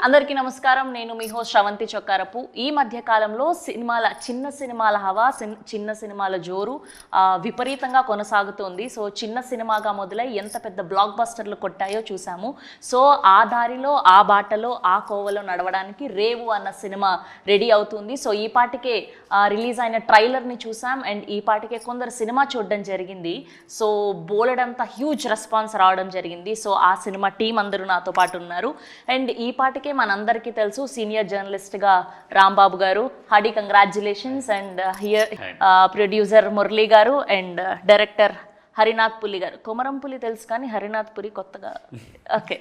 అందరికీ నమస్కారం. నేను మీ హోస్ట్ శ్రవంతి చొక్కారపు. ఈ మధ్య కాలంలో చిన్న సినిమాల హవా, చిన్న సినిమాల జోరు విపరీతంగా కొనసాగుతోంది. సో చిన్న సినిమాగా మొదలై ఎంత పెద్ద బ్లాక్ బస్టర్లు కొట్టాయో చూసాము. సో ఆ దారిలో, ఆ బాటలో, ఆ కోవలో నడవడానికి రేవు అన్న సినిమా రెడీ అవుతుంది. సో ఈ పాటికే రిలీజ్ అయిన ట్రైలర్ని చూసాం అండ్ ఈ పాటికే కొందరు సినిమా చూడడం జరిగింది. సో బోలెడంత హ్యూజ్ రెస్పాన్స్ రావడం జరిగింది. సో ఆ సినిమా టీం అందరూ నాతో పాటు ఉన్నారు. అండ్ ఈ పాటికే మనందరికీ తెలుసు సీనియర్ జర్నలిస్ట్గా రాంబాబు గారు. Hearty congratulations. And here producer Murali గారు అండ్ డైరెక్టర్ హరినాథ్ పులి గారు. కొమరం పులి తెలుసు కానీ హరినాథ్ పులి కొత్తగా. ఓకే.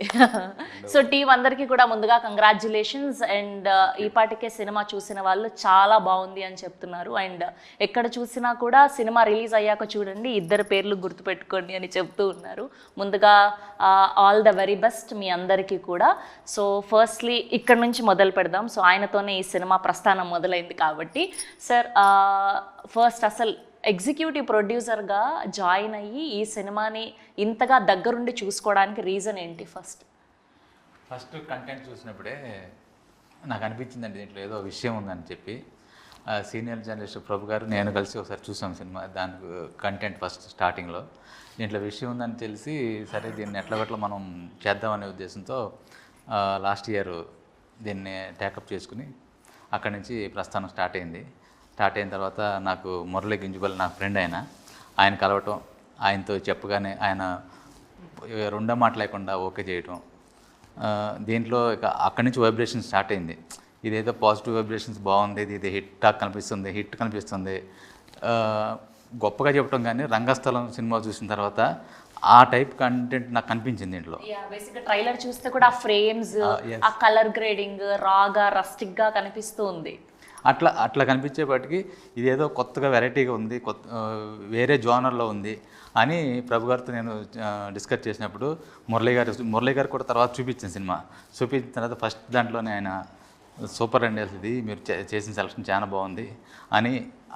సో టీం అందరికీ కూడా ముందుగా కంగ్రాచ్యులేషన్స్. అండ్ ఈ పాటికే సినిమా చూసిన వాళ్ళు చాలా బాగుంది అని చెప్తున్నారు. అండ్ ఎక్కడ చూసినా కూడా సినిమా రిలీజ్ అయ్యాక చూడండి, ఇద్దరు పేర్లు గుర్తుపెట్టుకోండి అని చెప్తూ ఉన్నారు. ముందుగా ఆల్ ద వెరీ బెస్ట్ మీ అందరికీ కూడా. సో ఫస్ట్లీ ఇక్కడ నుంచి మొదలు పెడదాం. సో ఆయనతోనే ఈ సినిమా ప్రస్థానం మొదలైంది కాబట్టి సార్, ఫస్ట్ అసలు ఎగ్జిక్యూటివ్ ప్రొడ్యూసర్గా జాయిన్ అయ్యి ఈ సినిమాని ఇంతగా దగ్గరుండి చూసుకోవడానికి రీజన్ ఏంటి? ఫస్ట్ కంటెంట్ చూసినప్పుడే నాకు అనిపించిందండి దీంట్లో ఏదో విషయం ఉందని చెప్పి. సీనియర్ జర్నలిస్ట్ ప్రభు గారు నేను కలిసి ఒకసారి చూసాం సినిమా. దానికి కంటెంట్ ఫస్ట్ స్టార్టింగ్లో దీంట్లో విషయం ఉందని తెలిసి సరే దీన్ని ఎట్లా మనం చేద్దామనే ఉద్దేశంతో లాస్ట్ ఇయర్ దీన్ని టేకప్ చేసుకుని అక్కడి నుంచి ప్రస్థానం స్టార్ట్ అయింది. స్టార్ట్ అయిన తర్వాత నాకు మురళీ గింజుబల్ నా ఫ్రెండ్, ఆయన కలవటం, ఆయనతో చెప్పగానే ఆయన రెండో మాట లేకుండా ఓకే చేయటం. దీంట్లో ఇక అక్కడి నుంచి వైబ్రేషన్ స్టార్ట్ అయింది. ఇదేదో పాజిటివ్ వైబ్రేషన్స్ బాగుంది, ఇది హిట్ కనిపిస్తుంది గొప్పగా చెప్పడం. కానీ రంగస్థలం సినిమా చూసిన తర్వాత ఆ టైప్ కంటెంట్ నాకు కనిపించింది దీంట్లో. ట్రైలర్ చూస్తే కూడా ఆ ఫ్రేమ్స్, ఆ కలర్ గ్రేడింగ్ రాగా రస్టిక్గా కనిపిస్తూ ఉంది. అట్లా కనిపించేపాటికి ఇదేదో కొత్తగా వెరైటీగా ఉంది, వేరే జోనర్లో ఉంది అని ప్రభు గారితో నేను డిస్కస్ చేసినప్పుడు మురళీ గారు కూడా తర్వాత చూపించిన సినిమా చూపించిన తర్వాత ఫస్ట్ దాంట్లోనే ఆయన సూపర్ అండి, ఇది మీరు చేసిన సెలక్షన్ చాలా బాగుంది అని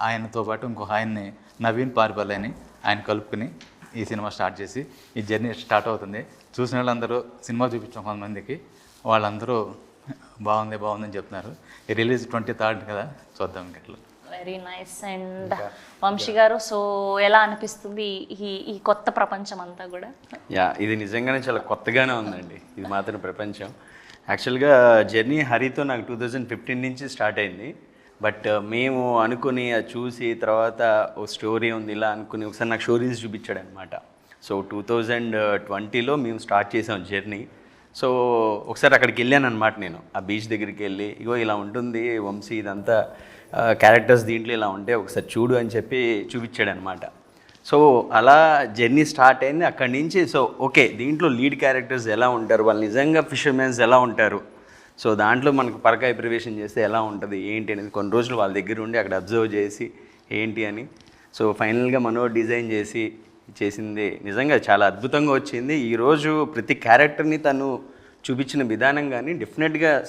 ఆయనతో పాటు ఇంకొక ఆయన్ని నవీన్ పారిపల్లి అని ఆయన కలుపుకుని ఈ సినిమా స్టార్ట్ చేసి ఈ జర్నీ స్టార్ట్ అవుతుంది. చూసిన వాళ్ళందరూ సినిమా చూపించాం కొంతమందికి, వాళ్ళందరూ బాగుందని చెప్తున్నారు. ఈ రిలీజ్ 23rd కదా, చూద్దాం ఇంకెట్లా. Very nice. అండ్ వంశీ గారు, సో ఎలా అనిపిస్తుంది ఈ కొత్త ప్రపంచం అంతా కూడా? ఇది నిజంగానే చాలా కొత్తగానే ఉందండి. ఇది మాత్రం ప్రపంచం. యాక్చువల్గా జర్నీ హరితో నాకు 2015 నుంచి స్టార్ట్ అయింది. బట్ మేము అనుకుని అది చూసి తర్వాత ఓ స్టోరీ ఉంది ఇలా అనుకుని ఒకసారి నాకు స్టోరీస్ చూపించాడు అనమాట. సో 2020లో మేము స్టార్ట్ చేసాం జర్నీ. సో ఒకసారి అక్కడికి వెళ్ళాను అనమాట. నేను ఆ బీచ్ దగ్గరికి వెళ్ళి ఇగో ఇలా ఉంటుంది వంశీ, ఇదంతా క్యారెక్టర్స్ దీంట్లో ఇలా ఉంటే ఒకసారి చూడు అని చెప్పి చూపించాడు అనమాట. సో అలా జర్నీ స్టార్ట్ అయింది అక్కడి నుంచి. సో ఓకే, దీంట్లో లీడ్ క్యారెక్టర్స్ ఎలా ఉంటారు, వాళ్ళు నిజంగా ఫిషర్మెన్స్ ఎలా ఉంటారు, సో దాంట్లో మనకు పరకాయ ప్రవేశం చేస్తే ఎలా ఉంటుంది ఏంటి అనేది కొన్ని రోజులు వాళ్ళ దగ్గర ఉండి అక్కడ అబ్జర్వ్ చేసి ఏంటి అని సో ఫైనల్గా మనో డిజైన్ చేసింది నిజంగా చాలా అద్భుతంగా వచ్చింది. ఈరోజు ప్రతి క్యారెక్టర్ని తను చూపించిన విధానం కానీ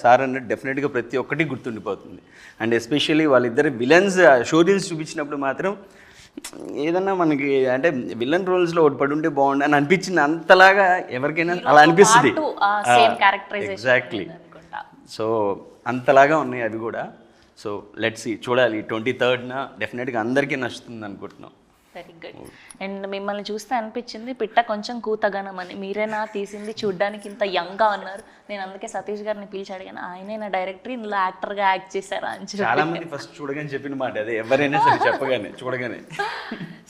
సార్ అన్నట్టు డెఫినెట్గా ప్రతి ఒక్కటి గుర్తుండిపోతుంది. అండ్ ఎస్పెషల్లీ వాళ్ళిద్దరు విలన్స్ షోరీల్స్ చూపించినప్పుడు మాత్రం ఏదన్నా మనకి అంటే విలన్ రోల్స్లో ఒకటి పడి ఉంటే బాగుండు అని అనిపించింది. అంతలాగా ఎవరికైనా అలా అనిపిస్తుంది. ఎగ్జాక్ట్లీ. సో అంతలాగా ఉన్నాయి అవి కూడా. సో లెట్స్ సీ, చూడాలి 23rd డెఫినెట్గా అందరికీ నచ్చుతుంది అనుకుంటున్నాం. Very good. అండ్ మిమ్మల్ని చూస్తే అనిపించింది పిట్ట కొంచెం కూతగనం అని. మీరేనా తీసింది? చూడ్డానికి ఇంత యంగ్గా ఉన్నారు. నేను అందుకే సతీష్ గారిని పిలిచి అడిగాను, ఆయనే నా డైరెక్టర్, ఇందులో యాక్టర్గా యాక్ట్ చేశారా అని చెప్పి. చాలా మంది ఫస్ట్ చూడగానే చెప్పిన మాట అదే, ఎవరైనా సరే చెప్పగానే చూడగానే.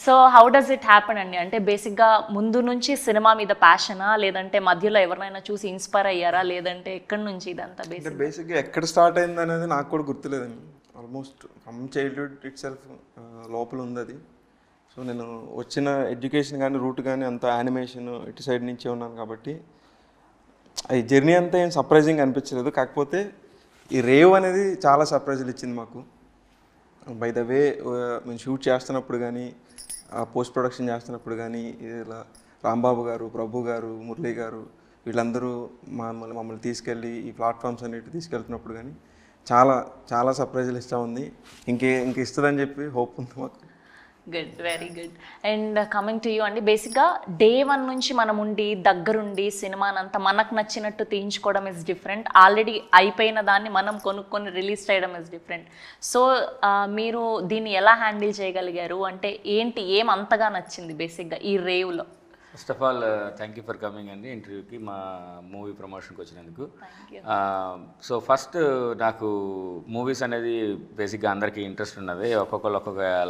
So how does it happen అండి? అంటే బేసిక్గా ముందు నుంచి సినిమా మీద ప్యాషనా, లేదంటే మధ్యలో ఎవరినైనా చూసి ఇన్స్పైర్ అయ్యారా, లేదంటే ఎక్కడి నుంచి ఇదంతా? బేసిక్గా ఎక్కడ స్టార్ట్ అయింది అనేది నాకు కూడా గుర్తులేదండి. Almost from childhood itself లోపల ఉంది అది. సో నేను వచ్చిన ఎడ్యుకేషన్ కానీ రూట్ కానీ అంతా యానిమేషన్ ఇటు సైడ్ నుంచే ఉన్నాను కాబట్టి ఈ జర్నీ అంతా ఏం సర్ప్రైజింగ్ అనిపించలేదు. కాకపోతే ఈ రేవ్ అనేది చాలా సర్ప్రైజులు ఇచ్చింది మాకు. బై ద వే మేము షూట్ చేస్తున్నప్పుడు కానీ పోస్ట్ ప్రొడక్షన్ చేస్తున్నప్పుడు కానీ ఇలా రాంబాబు గారు, ప్రభు గారు, మురళీ గారు వీళ్ళందరూ మమ్మల్ని తీసుకెళ్ళి ఈ ప్లాట్ఫామ్స్ అన్నిటి తీసుకెళ్తున్నప్పుడు కానీ చాలా చాలా సర్ప్రైజులు ఇస్తూ ఉంది. ఇంక ఇస్తుందని చెప్పి హోప్ ఉంది మాకు. Good, very good. And coming to you అండి, బేసిక్గా డే 1 నుంచి మనం ఉండి దగ్గరుండి సినిమానంతా మనకు నచ్చినట్టు తీయించుకోవడం ఇస్ డిఫరెంట్, ఆల్రెడీ అయిపోయిన దాన్ని మనం కొనుక్కొని రిలీజ్ చేయడం ఇస్ డిఫరెంట్. సో మీరు దీన్ని ఎలా హ్యాండిల్ చేయగలిగారు, అంటే ఏంటి, ఏం అంతగా నచ్చింది బేసిక్గా ఈ రేవ్లో? First of all thank you for coming అండి ఇంటర్వ్యూకి, మా మూవీ ప్రమోషన్కి వచ్చినందుకు. సో ఫస్ట్ నాకు మూవీస్ అనేది బేసిక్గా అందరికీ ఇంట్రెస్ట్ ఉన్నది. ఒక్కొక్క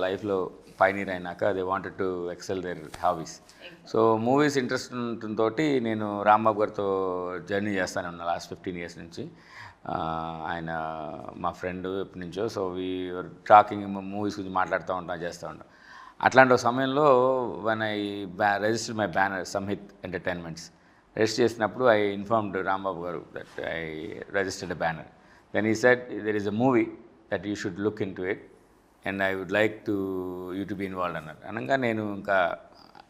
లైఫ్లో పైనీర్ అయినాక they wanted to excel their hobbies. So movies interest ఉండటంతో నేను రాంబాబు గారితో జర్నీ చేస్తానే ఉన్నా లాస్ట్ 15 years నుంచి. ఆయన మా ఫ్రెండ్ ఎప్పటి నుంచో. సో టాకింగ్ మూవీస్ గురించి మాట్లాడుతూ ఉంటాం, చేస్తూ ఉంటాం. అట్లాంటి ఒక సమయంలో one I register my banner Samhith entertainments register చేసినప్పుడు ఐ ఇన్ఫార్మ్డ్ రాంబాబు గారు that I registered a banner. Then he said there is a movie that you should look into it and I would like to you to be involved అన్నారు. అనగా నేను ఇంకా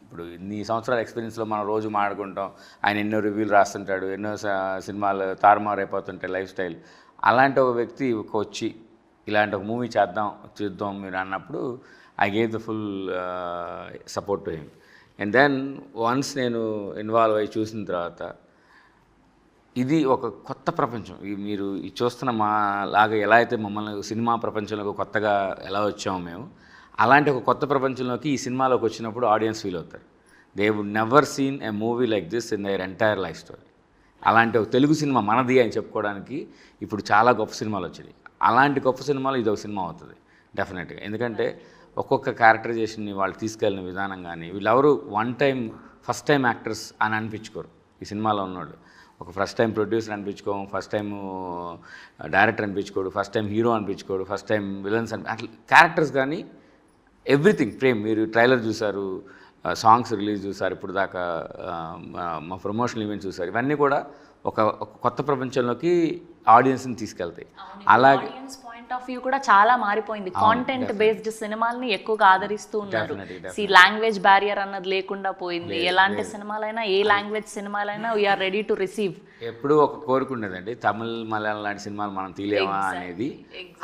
ఇప్పుడు ఇన్ని సంవత్సరాల ఎక్స్పీరియన్స్లో మనం రోజు మాట్లాడుకుంటాం, ఆయన ఎన్నో రివ్యూలు రాస్తుంటాడు, ఎన్నో సినిమాలు తారుమారు అయిపోతుంటాయి లైఫ్ స్టైల్. అలాంటి ఒక వ్యక్తి వచ్చి ఇలాంటి ఒక మూవీ చూద్దాం మీరు అన్నప్పుడు I gave the full support to him. And then once నేను ఇన్వాల్వ్ అయ్యి చూసిన తర్వాత ఇది ఒక కొత్త ప్రపంచం. మీరు చూస్తున్న మా లాగా ఎలా అయితే మమ్మల్ని సినిమా ప్రపంచంలోకి కొత్తగా ఎలా వచ్చామో మేము, అలాంటి ఒక కొత్త ప్రపంచంలోకి ఈ సినిమాలోకి వచ్చినప్పుడు ఆడియన్స్ ఫీల్ అవుతారు. They would never seen a movie like this in their entire life story. అలాంటి ఒక తెలుగు సినిమా మనది అని చెప్పుకోవడానికి ఇప్పుడు చాలా గొప్ప సినిమాలు వచ్చాయి. అలాంటి గొప్ప సినిమాలు ఇది ఒక సినిమా అవుతుంది డెఫినెట్గా. ఎందుకంటే ఒక్కొక్క క్యారెక్టరైజేషన్ని వాళ్ళు తీసుకెళ్ళిన విధానం కానీ, వీళ్ళెవరు ఫస్ట్ టైం యాక్టర్స్ అని అనిపించుకోరు. ఈ సినిమాలో ఉన్నవాళ్ళు ఒక ఫస్ట్ టైం ప్రొడ్యూసర్ అనిపించుకోము, ఫస్ట్ టైం డైరెక్టర్ అనిపించుకోడు, ఫస్ట్ టైం హీరో అనిపించుకోడు, ఫస్ట్ టైం విలన్స్ అట్లా క్యారెక్టర్స్ కానీ ఎవ్రీథింగ్. మీరు ట్రైలర్ చూసారు, సాంగ్స్ రిలీజ్ చూసారు, ఇప్పుడు దాకా మా ప్రమోషనల్ ఈవెంట్ చూసారు. ఇవన్నీ కూడా ఒక కొత్త ప్రపంచంలోకి ఆడియన్స్ని తీసుకెళ్తాయి. అలాగే పాయింట్ ఆఫ్ వ్యూ కూడా చాలా మారిపోయింది. కాంటెంట్ బేస్డ్ సినిమాల్ని ఎక్కువగా ఆదరిస్తూ ఉన్నారు. లాంగ్వేజ్ బ్యారియర్ అన్నది లేకుండా పోయింది. ఎలాంటి సినిమాలైనా, ఏ లాంగ్వేజ్ సినిమాలైనా వీఆర్ రెడీ టు రిసీవ్. ఎప్పుడూ ఒక కోరుకునేదండి, తమిళ్ మలయాళం లాంటి సినిమాలు మనం తీయలేమా అనేది.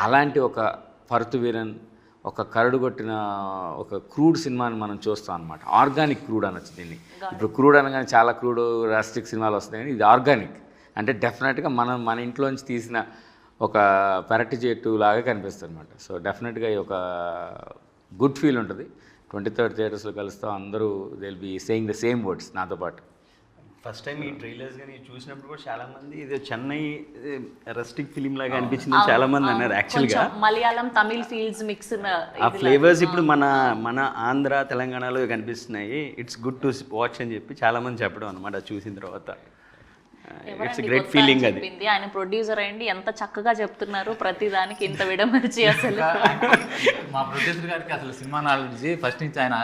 అలాంటి ఒక పరుతు వీరన్, ఒక కరడు కొట్టిన ఒక క్రూడ్ సినిమాని మనం చూస్తాం అనమాట. ఆర్గానిక్ క్రూడ్ అనొచ్చు దీన్ని. ఇప్పుడు క్రూడ్ అనగానే చాలా క్రూడ్ రాస్టిక్ సినిమాలు వస్తాయి, కానీ ఇది ఆర్గానిక్. అంటే డెఫినెట్గా మన ఇంట్లోంచి తీసిన ఒక పెరటి చెట్టు లాగా కనిపిస్తుంది అనమాట. సో డెఫినెట్గా ఈ ఒక గుడ్ ఫీల్ ఉంటుంది. 23rd థియేటర్స్లో కలుస్తాం, అందరూ they will be saying the same words నాతో పాటు. ఫస్ట్ టైం ఈ ట్రైలర్స్ కానీ చూసినప్పుడు కూడా చాలా మంది ఇది చెన్నై రస్టిక్ ఫిలిం లాగా అనిపించింది చాలా మంది అన్నారు. యాక్చువల్గా మలయాళం తమిళ్ ఫీల్స్ మిక్స్, ఆ ఫ్లేవర్స్ ఇప్పుడు మన ఆంధ్ర తెలంగాణలో కనిపిస్తున్నాయి. ఇట్స్ గుడ్ టు వాచ్ అని చెప్పి చాలా మంది చెప్పడం అనమాట చూసిన తర్వాత. It's great feeling. అది ఆయన ప్రొడ్యూసర్ అయ్యండి ఎంత చక్కగా చెప్తున్నారు, ప్రతి దానికి ఇంత విడమర్చి. అసలు మా ప్రొడ్యూసర్ గారికి అసలు సినిమా నాలెడ్జ్ ఫస్ట్ నుంచి, ఆయన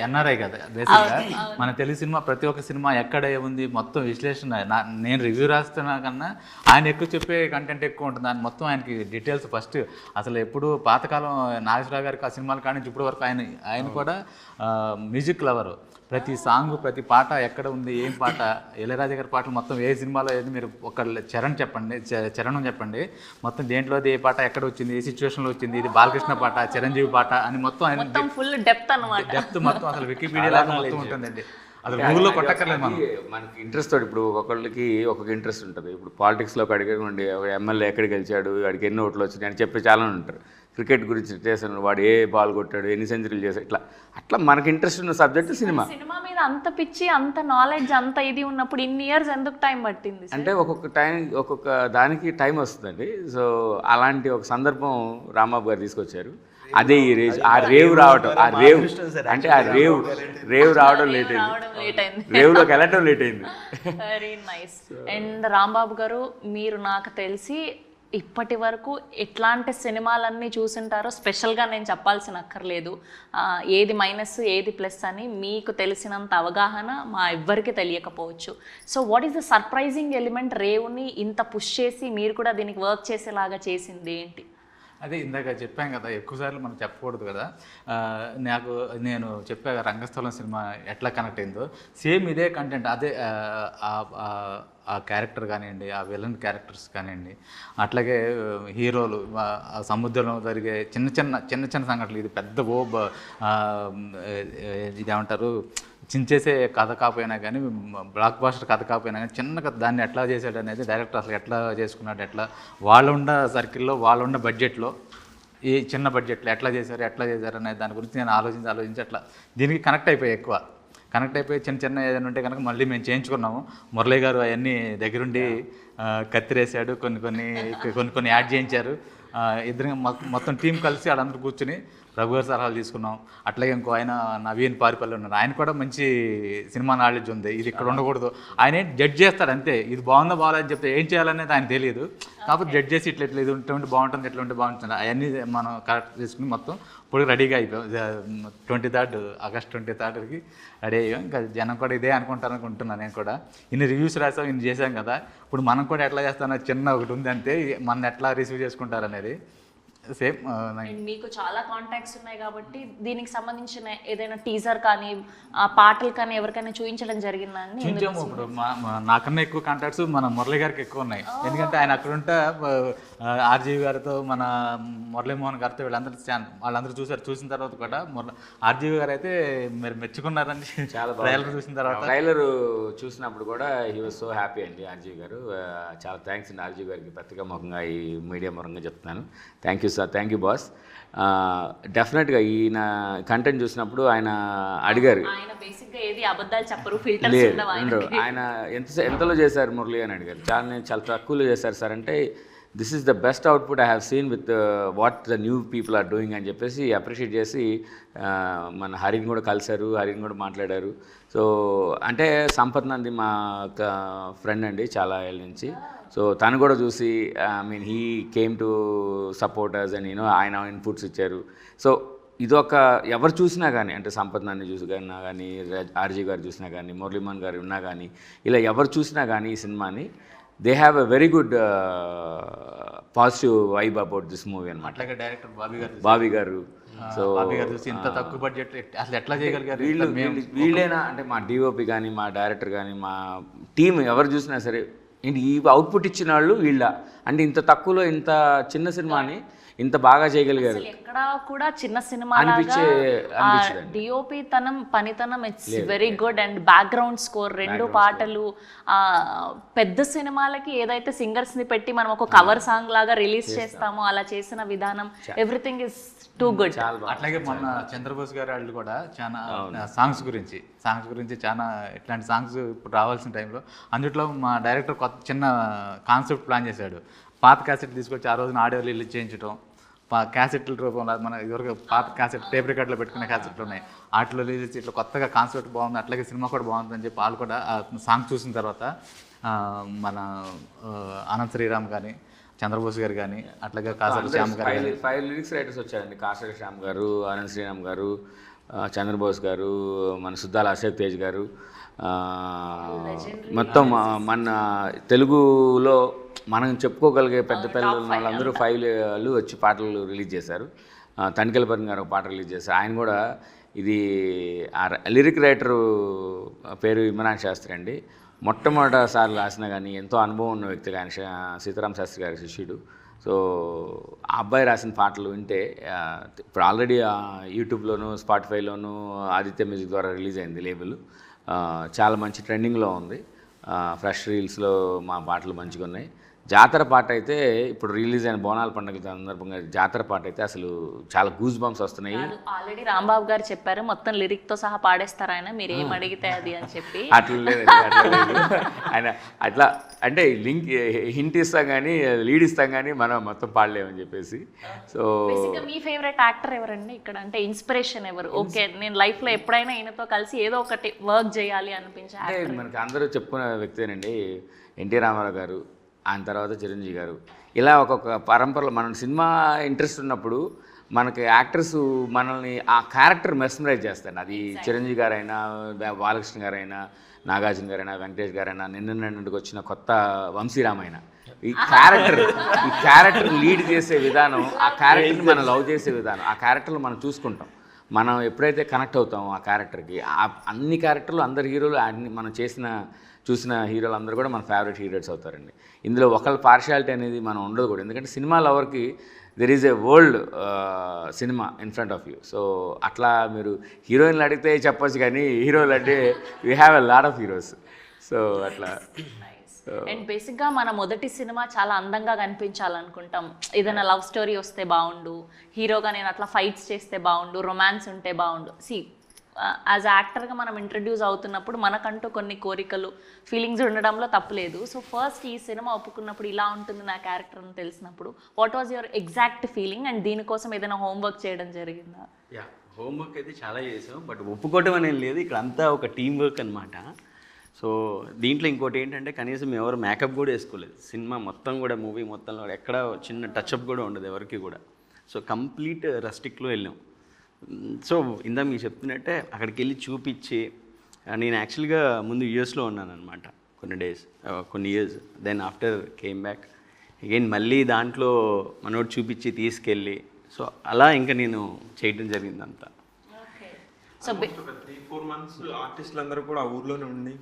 ఎన్ఆర్ఐ కదా బేసిక్గా. మన తెలుగు సినిమా ప్రతి ఒక్క సినిమా ఎక్కడ ఏముంది మొత్తం విశ్లేషణ, నేను రివ్యూ రాస్తున్నా కన్నా ఆయన ఎక్కువ చెప్పే కంటెంట్ ఎక్కువ ఉంటుంది. ఆయన మొత్తం ఆయనకి డీటెయిల్స్ ఫస్ట్ అసలు ఎప్పుడు పాతకాలం నాగేశ్వరరావు గారికి ఆ సినిమాల కానీ ఇప్పటి వరకు ఆయన కూడా మ్యూజిక్ లవరు. ప్రతి సాంగ్, ప్రతి పాట ఎక్కడ ఉంది, ఏం పాట, ఇళయరాజా గారి పాటలు మొత్తం ఏ సినిమాలో ఏది, మీరు ఒక చరణం చెప్పండి మొత్తం దేంట్లోది ఏ పాట ఎక్కడ వచ్చింది, ఏ సిచ్యువేషన్లో వచ్చింది, ఇది బాలకృష్ణ పాట, చిరంజీవి పాట అని మొత్తం ఫుల్ డెప్త్ అన్నమాట. డెప్త్ మొత్తం అసలు వికీపీడియా మొత్తం ఉంటుందండి. అసలు గూగుల్లో కొట్టక్కర్లేదు. మనకి ఇంట్రెస్ట్ తోటి ఇప్పుడు ఒక్కొక్కరికి ఒక్కొక్క ఇంట్రెస్ట్ ఉంటుంది. ఇప్పుడు పాలిటిక్స్లోకి అడిగండి, ఒక ఎమ్మెల్యే ఎక్కడికి గెలిచాడు, వాడికి ఎన్ని ఓట్లు వచ్చినాయి అని చెప్పి చాలా ఉంటారు. క్రికెట్ గురించి చేశాను, వాడు ఏ బాల్ కొట్టాడు, ఎన్ని సెంచరీలు చేశాడు, ఇట్లా మనకి ఇంట్రెస్ట్ ఉన్న సబ్జెక్ట్ సినిమా. సినిమా మీద అంత పిచ్చి, అంత నాలెడ్జ్, అంత ఇది ఉన్నప్పుడు ఇన్ని ఇయర్స్ ఎందుకు టైం పట్టింది? అంటే ఒక్కొక్క దానికి టైం వస్తుందండి. సో అలాంటి ఒక సందర్భం రాంబాబు గారు తీసుకొచ్చారు. అదే ఈ రేవ్ రావడం, రేవ్ రావడం లేట్ అయింది, రేవ్లోకి వెళ్ళటం లేట్ అయింది. Very nice. అండ్ రాంబాబు గారు, మీరు నాకు తెలిసి ఇప్పటి వరకు ఎట్లాంటి సినిమాలన్నీ చూసింటారో స్పెషల్గా నేను చెప్పాల్సిన అక్కర్లేదు. ఏది మైనస్ ఏది ప్లస్ అని మీకు తెలిసినంత అవగాహన మా ఎవ్వరికి తెలియకపోవచ్చు. So what is the surprising element రేవ్ని ఇంత పుష్ చేసి మీరు కూడా దీనికి వర్క్ చేసేలాగా చేసింది ఏంటి? అదే ఇందాక చెప్పాం కదా, ఎక్కువసార్లు మనం చెప్పకూడదు కదా. నేను చెప్పా రంగస్థలం సినిమా ఎట్లా కనెక్ట్ అయిందో, సేమ్ ఇదే కంటెంట్, అదే ఆ క్యారెక్టర్ కానివ్వండి, ఆ విలన్ క్యారెక్టర్స్ కానివ్వండి, అట్లాగే హీరోలు, ఆ సముద్రంలో జరిగే చిన్న చిన్న సంఘటనలు, ఇది పెద్ద ఇదేమంటారు చించేసే కథ కాకపోయినా కానీ, బ్లాక్ బాస్టర్ కథ కాకపోయినా కానీ, చిన్న కథ దాన్ని ఎట్లా చేశాడు అనేది డైరెక్టర్ అసలు ఎట్లా చేసుకున్నాడు, ఎట్లా వాళ్ళున్న సర్కిల్లో వాళ్ళున్న బడ్జెట్లో ఈ చిన్న బడ్జెట్లో ఎట్లా చేశారు అనే దాని గురించి నేను ఆలోచించి అట్లా దీనికి కనెక్ట్ అయిపోయి చిన్న ఏదైనా ఉంటే కనుక మళ్ళీ మేము చేయించుకున్నాము. మురళీ గారు అవన్నీ దగ్గరుండి కత్తిరేసాడు, కొన్ని యాడ్ చేయించారు. ఇద్దరు మొత్తం టీం కలిసి వాళ్ళందరూ కూర్చుని రఘు గారి సలహాలు తీసుకున్నాం. అట్లాగే ఇంకో ఆయన నవీన్ పారిపల్లి ఉన్నారు, ఆయన కూడా మంచి సినిమా నాలెడ్జ్ ఉంది. ఇది ఇక్కడ ఉండకూడదు, ఆయన జడ్జ్ చేస్తాడు అంతే, ఇది బాగుందా బాగాలని చెప్తే ఏం చేయాలనేది ఆయన తెలియదు. కాకపోతే జడ్జ్ చేసి ఇట్లా ఇది ఉంటే బాగుంటుంది, ఎట్లా ఉంటే బాగుంటుంది అవన్నీ మనం కరెక్ట్ చేసుకుని మొత్తం ఇప్పుడు రెడీగా అయిపోయాం. 23rd ఆగస్ట్ 23కి రెడీ అయ్యాం. ఇంకా జనం కూడా ఇదే అనుకుంటున్నాను. నేను కూడా ఇన్ని రివ్యూస్ రాసాం, ఇన్ని చేసాం కదా, ఇప్పుడు మనం కూడా ఎట్లా చేస్తామో చిన్న ఒకటి ఉంది అంతే, మన ఎట్లా రిసీవ్ చేసుకుంటారు అనేది సేమ్. మీకు చాలా కాంటాక్ట్స్ ఉన్నాయి కాబట్టి దీనికి సంబంధించిన ఏదైనా టీజర్ కానీ పాటలు కానీ ఎవరికైనా చూపించడం జరిగిందని? చూపించాము. ఇప్పుడు నాకన్నా ఎక్కువ కాంటాక్ట్స్ మన మురళి గారికి ఎక్కువ ఉన్నాయి. ఎందుకంటే ఆయన అక్కడ ఉంటే ఆర్జీవి గారితో, మన మురళీమోహన్ గారితో వాళ్ళందరూ చూసిన తర్వాత కూడా ఆర్జీవి గారు అయితే మీరు మెచ్చుకున్నారని చాలా ట్రైలర్ చూసిన తర్వాత. ట్రైలర్ చూసినప్పుడు కూడా హీ వాజ్ సో హ్యాపీ అండి ఆర్జీవి గారు. చాలా థ్యాంక్స్ అండి ఆర్జీవి గారికి, ప్రత్యేక ముఖంగా ఈ మీడియా ముఖంగా చెప్తున్నాను. Thank you sir, thank you boss. డెఫినెట్గా ఈయన కంటెంట్ చూసినప్పుడు ఆయన అడిగారు, ఆయన ఎంతలో చేశారు మురళి అని అడిగారు. చాలా తక్కువలో చేశారు సార్ అంటే, this is the best output I have seen with what the new people are doing అని చెప్పేసి అప్రిషియేట్ చేసి మన హరిని కూడా కలిశారు, హరిని కూడా మాట్లాడారు. సో అంటే సంపత్ నంది మా ఫ్రెండ్ అండి చాలా ఏళ్ళ నుంచి. సో తను కూడా చూసి హీ కేమ్ టు సపోర్టర్స్ అని ఆయన ఇన్పుట్స్ ఇచ్చారు. సో ఇదొక ఎవరు చూసినా కానీ, అంటే సంపత్ నంది చూసినా కానీ, ఆర్జీ గారు చూసినా కానీ, మురళీమోహన్ గారు ఉన్నా కానీ, ఇలా ఎవరు చూసినా కానీ ఈ సినిమాని they have a very good positive vibe about this movie అనమాట. అట్లాగే డైరెక్టర్ బాబీ గారు. సో ఇంత తక్కువ బడ్జెట్ అసలు ఎట్లా చేయగలిగారు వీళ్ళైనా, అంటే మా డిఓపి కానీ, మా డైరెక్టర్ కానీ, మా టీం ఎవరు చూసినా సరే, ఏంటి ఈ అవుట్పుట్ ఇచ్చిన వాళ్ళు వీళ్ళ, అంటే ఇంత తక్కువలో ఇంత చిన్న సినిమాని ఇంత బాగా చేయగలిగారు. ఎక్కడ కూడా చిన్న సినిమా డిఓపి పనితనం it's very good. And background score, 2 పాటలు, పెద్ద సినిమాలకి ఏదైతే సింగర్స్ ని పెట్టి మనం ఒక కవర్ సాంగ్ లాగా రిలీజ్ చేస్తామో అలా చేసిన విధానం, ఎవ్రీథింగ్ ఇస్ టూ గుడ్. అట్లాగే మొన్న చంద్రబోస్ గారు వాళ్ళు కూడా చాలా సాంగ్స్ గురించి చాలా ఇట్లాంటి సాంగ్స్ ఇప్పుడు రావాల్సిన టైంలో అందుట్లో మా డైరెక్టర్ కొత్త చిన్న కాన్సెప్ట్ ప్లాన్ చేశాడు. పాత క్యాసెట్ తీసుకొచ్చి ఆ రోజున ఆడియో రిలీజ్ చేయించడం, క్యాసెట్ల రూపంలో మన ఇదివరకు పాత క్యాసెట్ టేప్ రికార్డులో పెట్టుకునే క్యాసెట్లు ఉన్నాయి, వాటిలో రిలీజ్ ఇట్లా కొత్తగా కాన్సెప్ట్ బాగుంది, అట్లాగే సినిమా కూడా బాగుందని చెప్పి వాళ్ళు కూడా ఆ సాంగ్ చూసిన తర్వాత మన అనంత్ శ్రీరామ్ కానీ, చంద్రబోస్ గారు కానీ, అట్లాగే కాసరి శ్యామ్ గారు, 5 లిరిక్స్ రైటర్స్ వచ్చారండి. కాసరి శ్యామ్ గారు, అనంత్ శ్రీరామ్ గారు, చంద్రబోస్ గారు, మన సుద్దాల అశోక్ తేజ్ గారు, మొత్తం మన తెలుగులో మనం చెప్పుకోగలిగే పెద్ద పిల్లలు వాళ్ళందరూ 5 వచ్చి పాటలు రిలీజ్ చేశారు. తనికెలపర్ని గారు ఒక పాట రిలీజ్ చేశారు. ఆయన కూడా ఇది లిరిక్ రైటరు పేరు ఇమ్రాన్ శాస్త్రి అండి. మొట్టమొదటిసారి రాసినా కానీ ఎంతో అనుభవం ఉన్న వ్యక్తి ఆయన, సీతారాం శాస్త్రి గారి శిష్యుడు. సో ఆ అబ్బాయి రాసిన పాటలు వింటే, ఇప్పుడు ఆల్రెడీ యూట్యూబ్లోను, స్పాటిఫైలోను ఆదిత్య మ్యూజిక్ ద్వారా రిలీజ్ అయింది లేబుల్. చాలా మంచి ట్రెండింగ్లో ఉంది. ఫ్రెష్ రీల్స్లో మా పాటలు మంచిగా ఉన్నాయి. జాతర పాట అయితే ఇప్పుడు రిలీజ్ అయిన బోనాల పండుగ సందర్భంగా జాతర పాట అయితే అసలు చాలా గూస్ బంప్స్ వస్తున్నాయి. ఆల్రెడీ రాంబాబు గారు చెప్పారు మొత్తం లిరిక్ తో సహా పాడేస్తారు ఆయన, మీరు ఏం అడిగితే అది అని చెప్పి. అట్లా లేదండి, అట్లా లేదు ఆయన. అట్లా అంటే లింక్ హింట్ ఇస్తాం కానీ, లీడ్ ఇస్తాం కానీ మనం మొత్తం పాడలేమని చెప్పేసి. సో మీ ఫేవరెట్ యాక్టర్ ఎవరండి ఇక్కడ, అంటే ఇన్స్పిరేషన్ ఎవరు? ఓకే, నేను లైఫ్ లో ఎప్పుడైనా ఈయనతో కలిసి ఏదో ఒకటి వర్క్ చేయాలి అనిపించే అంటే మనకి అందరూ చెప్పుకునే వ్యక్తేనండి ఎన్టీ రామారావు గారు, ఆయన తర్వాత చిరంజీవి గారు. ఇలా ఒక్కొక్క పరంపరలో మనం సినిమా ఇంట్రెస్ట్ ఉన్నప్పుడు మనకి యాక్టర్స్ మనల్ని ఆ క్యారెక్టర్ మెస్మరైజ్ చేస్తాను. అది చిరంజీవి గారైనా, బాలకృష్ణ గారైనా, నాగార్జున గారైనా, వెంకటేష్ గారైనా, నిన్నటికి వచ్చిన కొత్త వంశీరామ్ అయినా, ఈ క్యారెక్టర్ లీడ్ చేసే విధానం, ఆ క్యారెక్టర్ని మనం లవ్ చేసే విధానం, ఆ క్యారెక్టర్లు మనం చూసుకుంటాం. మనం ఎప్పుడైతే కనెక్ట్ అవుతామో ఆ క్యారెక్టర్కి, అన్ని క్యారెక్టర్లు అందరు హీరోలు మనం చూసిన హీరోలు అందరూ కూడా మన ఫేవరెట్ హీరోస్ అవుతారండి. ఇందులో ఒకళ్ళ పార్షియాలిటీ అనేది మనం ఉండదు కూడా, ఎందుకంటే సినిమా లవర్కి there is a world cinema in front of you. So అట్లా మీరు హీరోయిన్లు అడిగితే చెప్పొచ్చు, కానీ హీరోలు అంటే we have a lot of heroes. So అట్లా అండ్ బేసిక్గా మన మొదటి సినిమా చాలా అందంగా కనిపించాలనుకుంటాం. ఏదైనా లవ్ స్టోరీ వస్తే బాగుండు, హీరోగా నేను అట్లా ఫైట్స్ చేస్తే బాగుండు, రొమాన్స్ ఉంటే బాగుండు. యాజ్ యాక్టర్గా మనం ఇంట్రడ్యూస్ అవుతున్నప్పుడు మనకంటూ కొన్ని కోరికలు, ఫీలింగ్స్ ఉండడంలో తప్పులేదు. సో ఫస్ట్ ఈ సినిమా ఒప్పుకున్నప్పుడు ఇలా ఉంటుంది నా క్యారెక్టర్ అని తెలిసినప్పుడు what was your exact feeling, and దీనికోసం ఏదైనా హోంవర్క్ చేయడం జరిగిందా? హోంవర్క్ అయితే చాలా చేసాం, బట్ ఒప్పుకోవటం అనేది లేదు. ఇక్కడ అంతా ఒక టీం వర్క్ అనమాట. సో దీంట్లో ఇంకోటి ఏంటంటే కనీసం ఎవరు మేకప్ కూడా వేసుకోలేదు. సినిమా మొత్తం కూడా, మూవీ మొత్తంలో ఎక్కడ చిన్న టచ్అప్ కూడా ఉండదు ఎవరికి కూడా. సో కంప్లీట్ రస్టిక్లో వెళ్ళాం. సో ఇందా మీకు చెప్తున్నట్టే అక్కడికి వెళ్ళి చూపించి, నేను యాక్చువల్గా ముందు యూఎస్లో ఉన్నాను అనమాట కొన్ని years. Then after came back again మళ్ళీ దాంట్లో మనోడు చూపించి తీసుకెళ్ళి, సో అలా ఇంకా నేను చేయడం జరిగింది అంతా. సో 3-4 months ఆర్టిస్టులు అందరూ కూడా ఆ ఊర్లోనే ఉండి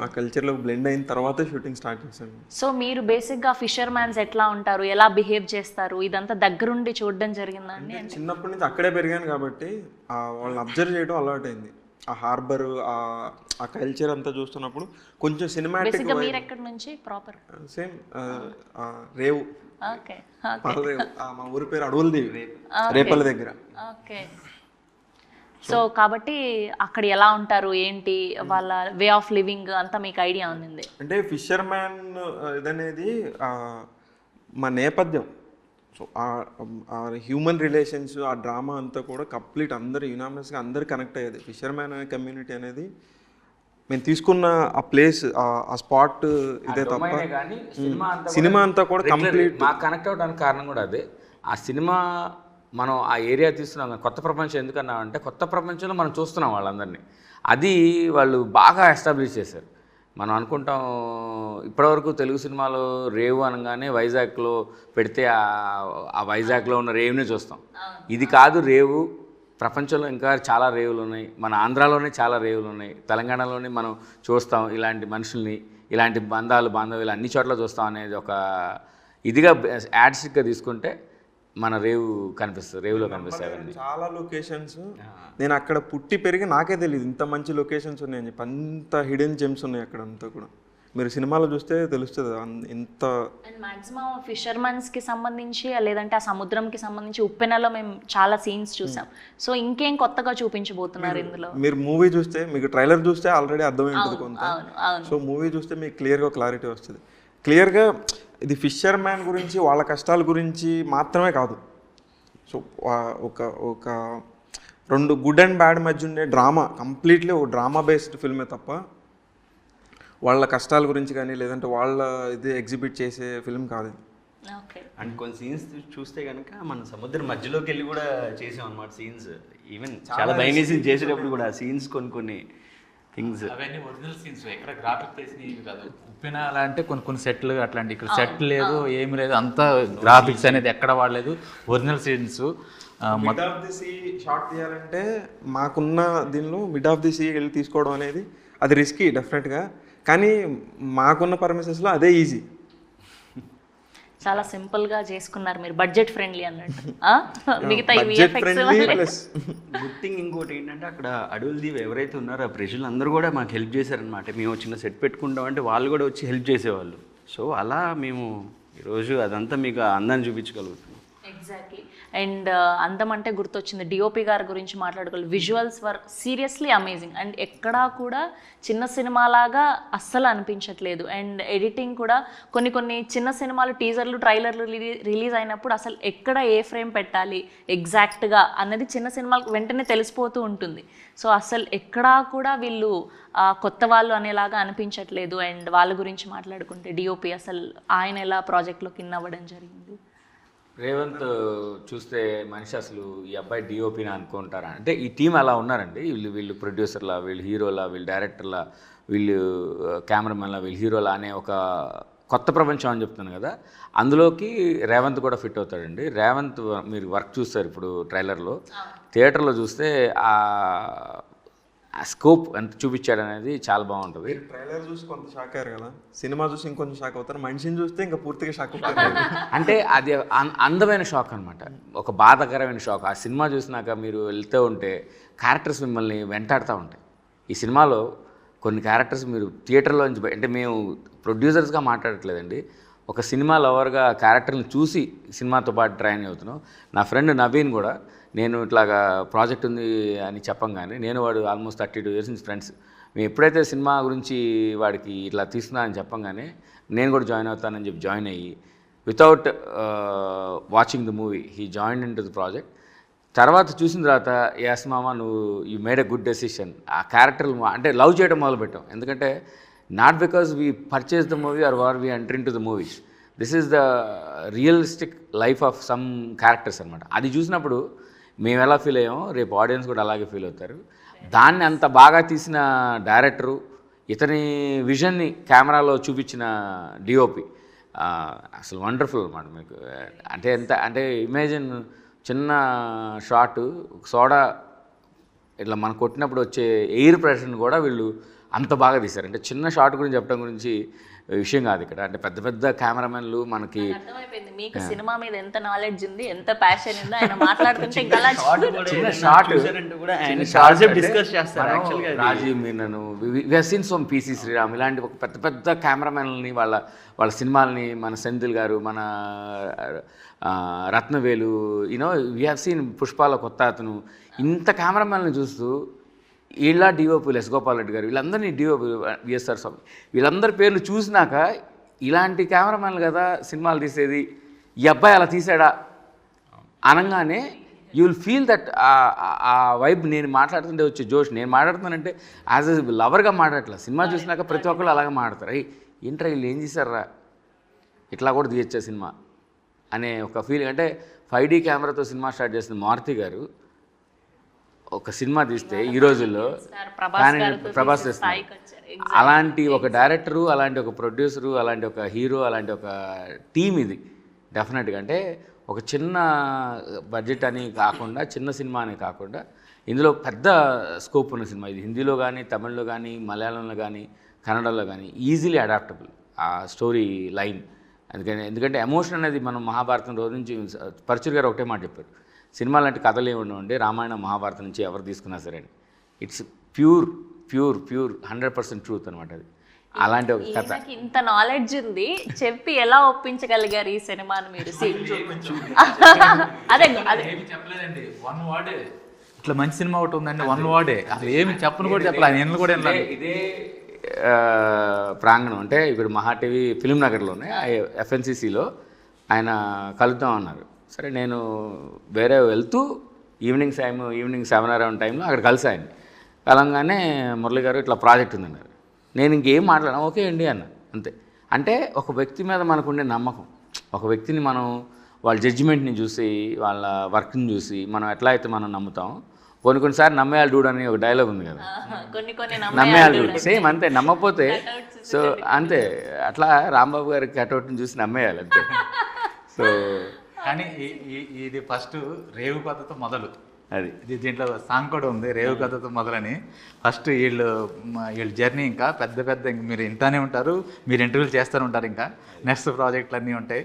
ఆ కల్చర్లో బ్లెండ్ అయిన తర్వాత షూటింగ్ స్టార్ట్ చేశాను. సో మీరు బేసిక్గా ఫిషర్ మ్యాన్స్ ఎట్లా ఉంటారు, ఎలా బిహేవ్ చేస్తారు, ఇదంతా దగ్గరుండి చూడడం జరిగిందా అండి? చిన్నప్పటి నుంచి అక్కడే పెరిగాను కాబట్టి వాళ్ళని అబ్జర్వ్ చేయడం అలవాటైంది. ఆ హార్బర్, ఆ కల్చర్ అంతా చూస్తున్నప్పుడు కొంచెం సినిమాటిక్. బేసిక్గా మీరు ఎక్కడి నుంచి ప్రాపర్? సేమ్ రేవు. ఓకే. పాలరేవు. మా ఊరి పేరు అడవులదేవి, రేపల దగ్గర. ఓకే. సో కాబట్టి అక్కడ ఎలా ఉంటారు, ఏంటి వాళ్ళ వే ఆఫ్ లివింగ్ అంతా మీకు ఐడియా ఉంది? అంటే ఫిషర్ మ్యాన్ ఇదనేది మా నేపథ్యం. సో ఆ హ్యూమన్ రిలేషన్స్, ఆ డ్రామా అంతా కూడా కంప్లీట్ అందరు యునానిమస్గా అందరు కనెక్ట్ అయ్యేది. ఫిషర్ మ్యాన్ అనే కమ్యూనిటీ అనేది మేము తీసుకున్న ఆ ప్లేస్, ఆ స్పాట్ ఇదే తప్ప సినిమా అంతా కూడా కంప్లీట్ మాకు కనెక్ట్ అవ్వడానికి కారణం కూడా అదే. ఆ సినిమా మనం ఆ ఏరియా తీస్తున్నాం, కొత్త ప్రపంచం ఎందుకన్నామంటే కొత్త ప్రపంచంలో మనం చూస్తున్నాం వాళ్ళందరినీ. అది వాళ్ళు బాగా ఎస్టాబ్లిష్ చేశారు. మనం అనుకుంటాం ఇప్పటివరకు తెలుగు సినిమాలో రేవు అనగానే వైజాగ్లో పెడితే ఆ వైజాగ్లో ఉన్న రేవునే చూస్తాం. ఇది కాదు రేవు, ప్రపంచంలో ఇంకా చాలా రేవులు ఉన్నాయి. మన ఆంధ్రాలోనే చాలా రేవులు ఉన్నాయి, తెలంగాణలోనే మనం చూస్తాం ఇలాంటి మనుషుల్ని, ఇలాంటి బాంధవ్యాలు అన్ని చోట్ల చూస్తాం అనేది ఒక ఇదిగా యాడ్స్గా తీసుకుంటే మన రేవు కనిపిస్తుంది, రేవులో కనిపిస్తాయి చాలా లొకేషన్స్. నేను అక్కడ పుట్టి పెరిగి నాకే తెలియదు ఇంత మంచి లొకేషన్స్ ఉన్నాయని చెప్పి. అంత హిడెన్ జెమ్స్ ఉన్నాయి అక్కడ అంతా కూడా. మీరు సినిమాలో చూస్తే తెలుస్తుంది ఎంత. అండ్ మాక్సిమం ఫిషర్మన్స్కి సంబంధించి లేదంటే ఆ సముద్రంకి సంబంధించి ఉప్పెనలో మేము చాలా సీన్స్ చూసాం. సో ఇంకేం కొత్తగా చూపించబోతున్నారు ఇందులో? మీరు మూవీ చూస్తే, మీకు ట్రైలర్ చూస్తే ఆల్రెడీ అర్థమై ఉంటుంది కొంత. సో మూవీ చూస్తే మీకు క్లియర్గా వస్తుంది. క్లియర్గా ఇది ఫిషర్ మ్యాన్ గురించి, వాళ్ళ కష్టాల గురించి మాత్రమే కాదు. సో ఒక 2 గుడ్ అండ్ బ్యాడ్ మధ్య ఉండే డ్రామా, కంప్లీట్లీ ఒక డ్రామా బేస్డ్ ఫిల్మే తప్ప వాళ్ళ కష్టాల గురించి కానీ లేదంటే వాళ్ళ ఇది ఎగ్జిబిట్ చేసే ఫిల్మ్ కాదు. అండ్ కొన్ని సీన్స్ చూస్తే కనుక మన సముద్రం మధ్యలోకి వెళ్ళి కూడా చేసాం అన్నమాట సీన్స్. ఈవెన్ చాలా భయం వేసి చేసేటప్పుడు కూడా సీన్స్ కొన్ని థింగ్స్ అవన్నీ ఒరిజినల్ సీన్స్, ఎక్కడ గ్రాఫిక్ చేసినవి కాదు. ఉప్పినాల అంటే కొన్ని సెట్లు అట్లాంటి, ఇక్కడ సెట్ లేదు, ఏమి లేదు, అంతా గ్రాఫిక్స్ అనేది ఎక్కడ వాడలేదు, original scenes. Mid of the sea shot తీయాలంటే మాకున్న దీనిలో మిడ్ ఆఫ్ ది సీ వెళ్ళి తీసుకోవడం అనేది అది రిస్కీ డెఫినెట్గా, కానీ మాకున్న పర్మిషన్స్లో అదే ఈజీ. చాలా సింపుల్ గా చేసుకున్నారు మీరు, బడ్జెట్ ఫ్రెండ్లీ అన్నట్టు. మిగతా గుడ్ థింగ్ ఇంకోటి ఏంటంటే అక్కడ అడవులదీవి ఎవరైతే ఉన్నారో ఆ ప్రజలు అందరూ కూడా మాకు హెల్ప్ చేశారనమాట. మేము చిన్న సెట్ పెట్టుకుంటాం అంటే వాళ్ళు కూడా వచ్చి హెల్ప్ చేసేవాళ్ళు. సో అలా మేము ఈరోజు అదంతా మీకు అందాన్ని చూపించగలుగుతాం. ఎగ్జాక్ట్లీ. అండ్ అందం అంటే గుర్తొచ్చింది, డిఓపి గారి గురించి మాట్లాడుకోవాలి. Visuals were seriously amazing. And ఎక్కడా కూడా చిన్న సినిమాలాగా అస్సలు అనిపించట్లేదు. అండ్ ఎడిటింగ్ కూడా కొన్ని చిన్న సినిమాలు టీజర్లు, ట్రైలర్లు రిలీజ్ అయినప్పుడు అసలు ఎక్కడ ఏ ఫ్రేమ్ పెట్టాలి ఎగ్జాక్ట్గా అన్నది చిన్న సినిమాలకు వెంటనే తెలిసిపోతూ ఉంటుంది. సో అసలు ఎక్కడా కూడా వీళ్ళు కొత్త వాళ్ళు అనేలాగా అనిపించట్లేదు. అండ్ వాళ్ళ గురించి మాట్లాడుకుంటే డిఓపి అసలు ఆయన ఎలా ప్రాజెక్ట్లోకి ఇన్ అవ్వడం జరిగింది? రేవంత్ చూస్తే మనిషి అసలు ఈ అబ్బాయి డిఓపిని అనుకుంటారా అంటే ఈ టీం అలా ఉన్నారండి. వీళ్ళు ప్రొడ్యూసర్లా, వీళ్ళు హీరోలా, వీళ్ళు డైరెక్టర్లా, వీళ్ళు కెమెరామెన్లా, వీళ్ళు హీరోలా అనే ఒక కొత్త ప్రపంచం అని చెప్తున్నాను కదా, అందులోకి రేవంత్ కూడా ఫిట్ అవుతాడండి. రేవంత్ మీరు వర్క్ చూస్తారు ఇప్పుడు ట్రైలర్లో, థియేటర్లో చూస్తే ఆ స్కోప్ ఎంత చూపించాడు అనేది చాలా బాగుంటుంది. ట్రైలర్ చూసి కొంత షాక్ అయ్యారు కదా, సినిమా చూసి ఇంకొంచెం షాక్ అవుతారు, మనిషిని చూస్తే ఇంకా పూర్తిగా షాక్ అవుతారు. అంటే అది అందమైన షాక్ అనమాట, ఒక బాధాకరమైన షాక్. ఆ సినిమా చూసినాక మీరు వెళ్తూ ఉంటే క్యారెక్టర్స్ మిమ్మల్ని వెంటాడుతూ ఉంటాయి. ఈ సినిమాలో కొన్ని క్యారెక్టర్స్ మీరు థియేటర్లో నుంచి అంటే మేము ప్రొడ్యూసర్స్గా మాట్లాడట్లేదండి, ఒక సినిమా లవర్గా క్యారెక్టర్ని చూసి సినిమాతో పాటు ట్రైన్ అవుతున్నాం. నా ఫ్రెండ్ నవీన్ కూడా నేను ఇట్లాగా ప్రాజెక్ట్ ఉంది అని చెప్పంగానే, నేను వాడు ఆల్మోస్ట్ 32 years నుంచి ఫ్రెండ్స్, మేము ఎప్పుడైతే సినిమా గురించి వాడికి ఇట్లా తీస్తున్నా అని చెప్పంగానే నేను కూడా జాయిన్ అవుతానని చెప్పి జాయిన్ అయ్యి without watching the movie he join into the project. తర్వాత చూసిన తర్వాత యాస్ మామ నువ్వు you made a good decision. ఆ క్యారెక్టర్లు అంటే లవ్ చేయడం మొదలుపెట్టాం. ఎందుకంటే not because we purchase the movie or we enter into the movies, this is the realistic life of some characters అనమాట. అది చూసినప్పుడు మేము ఎలా ఫీల్ అయ్యామో రేపు ఆడియన్స్ కూడా అలాగే ఫీల్ అవుతారు. దాన్ని అంత బాగా తీసిన డైరెక్టరు, ఇతని విజన్ని కెమెరాలో చూపించిన డిఓపి అసలు వండర్ఫుల్ అన్నమాట. మీకు అంటే ఎంత అంటే ఇమేజిన్ చిన్న షాటు సోడా ఇట్లా మనం కొట్టినప్పుడు వచ్చే ఎయిర్ ప్రెషర్ని కూడా వీళ్ళు అంత బాగా తీశారు. అంటే చిన్న షాట్ గురించి చెప్పడం గురించి విషయం కాదు ఇక్కడ, అంటే పెద్ద పెద్ద కెమెరామెన్లు మనకి అర్థమైపోయింది మీకు సినిమా మీద ఎంత నాలెడ్జ్ ఉంది, ఎంత ప్యాషన్ ఉంది. ఆయన మాట్లాడుతుంటే ఇంకా అలా చిన్న షాట్ డిస్కస్ చేస్తారు. Rajeev Menon, we have seen so PC Sreeram, ఇలాంటి ఒక పెద్ద పెద్ద కెమెరామెన్లని వాళ్ళ సినిమాలని, మన సెంధిల్ గారు, మన Rathnavelu, you know we have seen పుష్పాల కొత్త అతను, ఇంత కెమెరామెన్లని చూస్తూ ఇలా డిఓపి ఎస్ గోపాల్ రెడ్డి గారు, వీళ్ళందరినీ డిఓపి విఎస్ఆర్ స్వామి, వీళ్ళందరి పేర్లు చూసినాక ఇలాంటి కెమెరామెన్లు కదా సినిమాలు తీసేది, ఈ అబ్బాయి అలా తీసాడా అనగానే యూ విల్ ఫీల్ దట్ ఆ వైబ్. నేను మాట్లాడుతుంటే వచ్చే జోష్, నేను మాట్లాడుతున్నానంటే యాజ్ ఎ లవర్గా మాట్లాడట్లా, సినిమా చూసినాక ప్రతి ఒక్కళ్ళు అలాగే మాట్లాడతారు. ఏంట్రా వీళ్ళు ఏం చేశారా, ఇట్లా కూడా తీయచ్చా సినిమా అనే ఒక ఫీలింగ్. అంటే 5D కెమెరాతో సినిమా స్టార్ట్ చేసిన మారుతి గారు ఒక సినిమా తీస్తే ఈ రోజుల్లో కానీ ప్రభాస్ చేస్తారు. అలాంటి ఒక డైరెక్టరు, అలాంటి ఒక ప్రొడ్యూసరు, అలాంటి ఒక హీరో, అలాంటి ఒక టీం ఇది డెఫినెట్గా. అంటే ఒక చిన్న బడ్జెట్ అని కాకుండా, చిన్న సినిమా అని కాకుండా, ఇందులో పెద్ద స్కోప్ ఉన్న సినిమా ఇది. హిందీలో కానీ, తమిళ్లో కానీ, మలయాళంలో కానీ, కన్నడలో కానీ ఈజీలీ అడాప్టబుల్ ఆ స్టోరీ లైన్. ఎందుకంటే ఎమోషన్ అనేది మనం మహాభారతం రోజు నుంచి పరచూరి గారు ఒకటే మాట చెప్పారు, సినిమా లాంటి కథలు ఏమి ఉండవండి రామాయణ మహాభారతం నుంచి ఎవరు తీసుకున్నా సరే అని. ఇట్స్ ప్యూర్ 100% ట్రూత్ అనమాట అది. అలాంటి ఒక కథ. ఇంత నాలెడ్జ్ ఉంది, చెప్పి ఎలా ఒప్పించగలిగారు ఈ సినిమాను మీరు? అదే చెప్పలేదండి, 1 word. ఇట్లా మంచి సినిమా ఒకటి ఉందండి, 1 word. అసలు ఏమి చెప్పను కూడా చెప్పలేదు, నేను కూడా ఇదే ప్రాంగణం. అంటే ఇప్పుడు మహా టీవీ ఫిల్మ్ నగర్లోనే FNCCలో ఆయన కలుద్దాం అన్నారు. సరే నేను వేరే వెళ్తూ ఈవినింగ్ 7 around టైంలో అక్కడ కలిసాను. కలంగానే మురళి గారు ఇట్లా ప్రాజెక్ట్ ఉందన్నారు. నేను ఇంకేం మాట్లాడాను, ఓకే అండి అన్న, అంతే. అంటే ఒక వ్యక్తి మీద మనకు ఉండే నమ్మకం, ఒక వ్యక్తిని మనం వాళ్ళ జడ్జిమెంట్ని చూసి, వాళ్ళ వర్క్ని చూసి మనం ఎట్లా అయితే మనం నమ్ముతాం, కొన్నిసార్లు నమ్మేయాలి డూడ్ అని ఒక డైలాగ్ ఉంది కదా, నమ్మేయాలి డూడ్ సేమ్ అంతే. నమ్మకపోతే సో అంతే, అట్లా రాంబాబు గారి కటౌట్ని చూసి నమ్మేయాలి అంతే. సో కానీ ఇది ఫస్ట్ రేవు కథతో మొదలు, అది దీంట్లో సాంగ్ కూడా ఉంది రేవు కథతో మొదలని. ఫస్ట్ వీళ్ళ జర్నీ ఇంకా పెద్ద ఇంక మీరు ఇంటానే ఉంటారు, మీరు ఇంటర్వ్యూలు చేస్తూనే ఉంటారు, ఇంకా నెక్స్ట్ ప్రాజెక్టులు అన్నీ ఉంటాయి.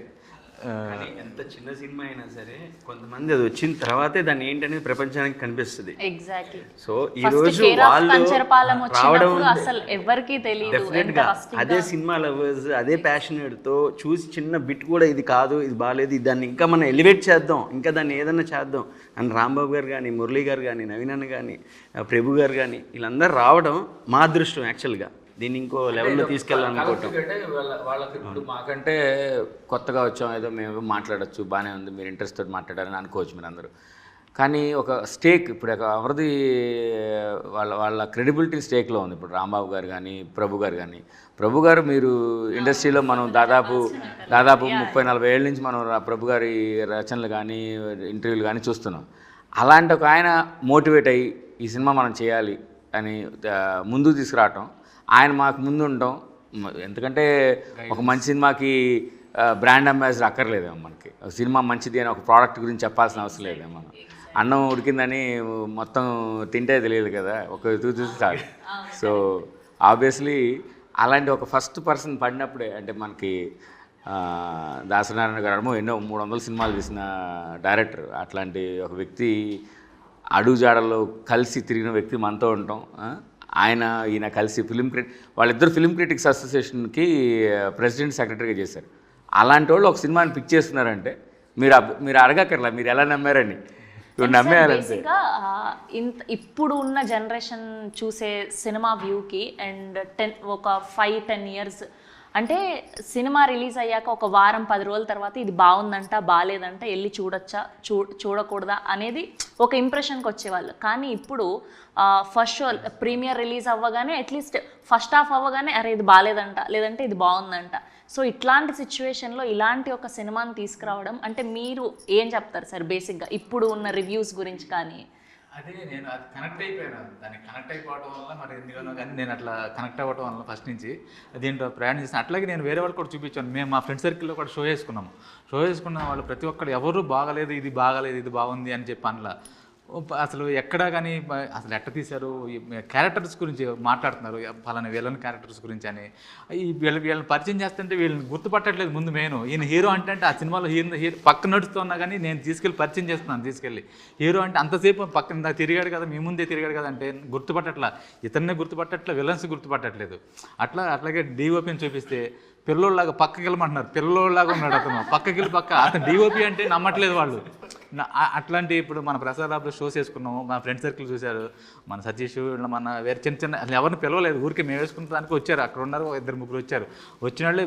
ఎంత చిన్న సినిమా అయినా సరే కొంతమంది అది వచ్చిన తర్వాతే దాన్ని ఏంటనేది ప్రపంచానికి కనిపిస్తుంది. ఎగ్జాక్ట్లీ. సో ఈ రోజు వాళ్ళు రావడం అసలు ఎవరికీ తెలియదు. డెఫినెట్గా అదే సినిమా లవర్స్, అదే ప్యాషనేట్తో చూసి చిన్న బిట్ కూడా ఇది కాదు, ఇది బాగాలేదు, దాన్ని ఇంకా మనం ఎలివేట్ చేద్దాం, ఇంకా దాన్ని ఏదన్నా చేద్దాం అని రాంబాబు గారు కానీ, మురళీ గారు కానీ, నవీన్ అన్న కానీ, ప్రభు గారు కానీ వీళ్ళందరూ రావడం మా అదృష్టం. యాక్చువల్గా దీన్ని ఇంకో లెవెల్లో తీసుకెళ్ళాలనుకోవటం. వాళ్ళకి ఇప్పుడు మాకంటే కొత్తగా వచ్చాం, ఏదో మేము మాట్లాడచ్చు, బాగానే ఉంది, మీరు ఇంట్రెస్ట్ తోటి మాట్లాడారని అనుకోవచ్చు మీరు అందరూ. కానీ ఒక స్టేక్ ఇప్పుడు ఎవరిది వాళ్ళ క్రెడిబిలిటీ స్టేక్లో ఉంది. ఇప్పుడు రాంబాబు గారు కానీ, ప్రభు గారు కానీ. ప్రభు గారు మీరు ఇండస్ట్రీలో మనం దాదాపు 30-40 ఏళ్ళ నుంచి మనం ప్రభు గారి రచనలు కానీ, ఇంటర్వ్యూలు కానీ చూస్తున్నాం. అలాంటి ఒక ఆయన మోటివేట్ అయ్యి ఈ సినిమా మనం చేయాలి అని ముందుకు తీసుకురావటం, ఆయన మాకు ముందు ఉండటం, ఎందుకంటే ఒక మంచి సినిమాకి బ్రాండ్ అంబాసిడర్ అక్కర్లేదేమో మనకి. ఒక సినిమా మంచిది అని ఒక ప్రోడక్ట్ గురించి చెప్పాల్సిన అవసరం లేదేమో. మనం అన్నం ఉడికిందని మొత్తం తింటే తెలియదు కదా, ఒక చూసి చాలు. సో ఆబ్వియస్లీ అలాంటి ఒక ఫస్ట్ పర్సన్ పడినప్పుడే, అంటే మనకి దాసనారాయణ గారు ఎన్నో 300 సినిమాలు తీసిన డైరెక్టర్, అట్లాంటి ఒక వ్యక్తి అడుగుజాడల్లో కలిసి తిరిగిన వ్యక్తి మనతో ఉంటాం. ఈయన కలిసి వాళ్ళిద్దరు ఫిలిం క్రిటిక్స్ అసోసియేషన్కి ప్రెసిడెంట్ సెక్రటరీగా చేశారు. అలాంటి వాళ్ళు ఒక సినిమాని పిక్ చేస్తున్నారంటే మీరు అడగక్కర్లా మీరు ఎలా నమ్మారని, నమ్మేయాలంటే. ఇప్పుడు ఉన్న జనరేషన్ చూసే సినిమా వ్యూకి అండ్ ఒక 5-10 ఇయర్స్ అంటే సినిమా రిలీజ్ అయ్యాక ఒక వారం 10 రోజుల తర్వాత ఇది బాగుందంట బాగాలేదంట వెళ్ళి చూడొచ్చా చూడకూడదా అనేది ఒక ఇంప్రెషన్కి వచ్చేవాళ్ళు. కానీ ఇప్పుడు ఫస్ట్ షో ప్రీమియర్ రిలీజ్ అవ్వగానే అట్లీస్ట్ ఫస్ట్ హాఫ్ అవ్వగానే అరే ఇది బాగాలేదంట లేదంటే ఇది బాగుందంట. సో ఇట్లాంటి సిచ్యువేషన్లో ఇలాంటి ఒక సినిమాని తీసుకురావడం అంటే మీరు ఏం చెప్తారు సార్ బేసిక్గా ఇప్పుడు ఉన్న రివ్యూస్ గురించి? కానీ అదే నేను అది కనెక్ట్ అయిపోయాను, దానికి కనెక్ట్ అయిపోవడం వల్ల మరి ఎందుకనో కానీ నేను అట్లా కనెక్ట్ అవ్వడం వల్ల ఫస్ట్ నుంచి దీంట్లో ప్రయాణం చేసిన. అట్లాగే నేను వేరే వాళ్ళు కూడా చూపించాను. మేము మా ఫ్రెండ్ సర్కిల్లో కూడా షో చేసుకున్న వాళ్ళు ప్రతి ఒక్కరు ఎవరు బాగలేదు ఇది బాగుంది అని చెప్పి అనలా. అసలు ఎక్కడా కానీ అసలు ఎట్ట తీశారు, క్యారెక్టర్స్ గురించి మాట్లాడుతున్నారు, ఫలానా విలన్ క్యారెక్టర్స్ గురించి అని. వీళ్ళని పరిచయం చేస్తుంటే వీళ్ళని గుర్తుపట్టట్లేదు. ముందు మెయిన్ ఈయన హీరో అంటే ఆ సినిమాలో హీరో పక్కన నడుస్తున్నా కానీ నేను పరిచయం చేస్తున్నాను. హీరో అంటే అంతసేపు పక్కన తిరిగాడు కదా, మీ ముందే తిరిగాడు కదా అంటే గుర్తుపట్టట్లా, ఇతన్నే గుర్తుపట్టట్లా, విలన్స్ గుర్తుపట్టట్లేదు. అట్లాగే డిఓపిని చూపిస్తే పిల్లోళ్ళలాగా పక్కకి వెళ్ళమంటున్నారు, పిల్లోళ్ళలాగా ఉన్నాడు అతను, అతను డిఓపి అంటే నమ్మట్లేదు వాళ్ళు. అట్లాంటి ఇప్పుడు మన ప్రసాద్ ల్యాబ్లో షోస్ వేసుకున్నాము, మా ఫ్రెండ్ సర్కిల్ చూశారు, మన సతీష్ మన వేరే చిన్న ఎవరిని పిలవలేదు, ఊరికే మేము వేసుకున్నదానికి వచ్చారు. అక్కడ ఉన్నారు 2-3 వచ్చారు. వచ్చిన వాళ్ళే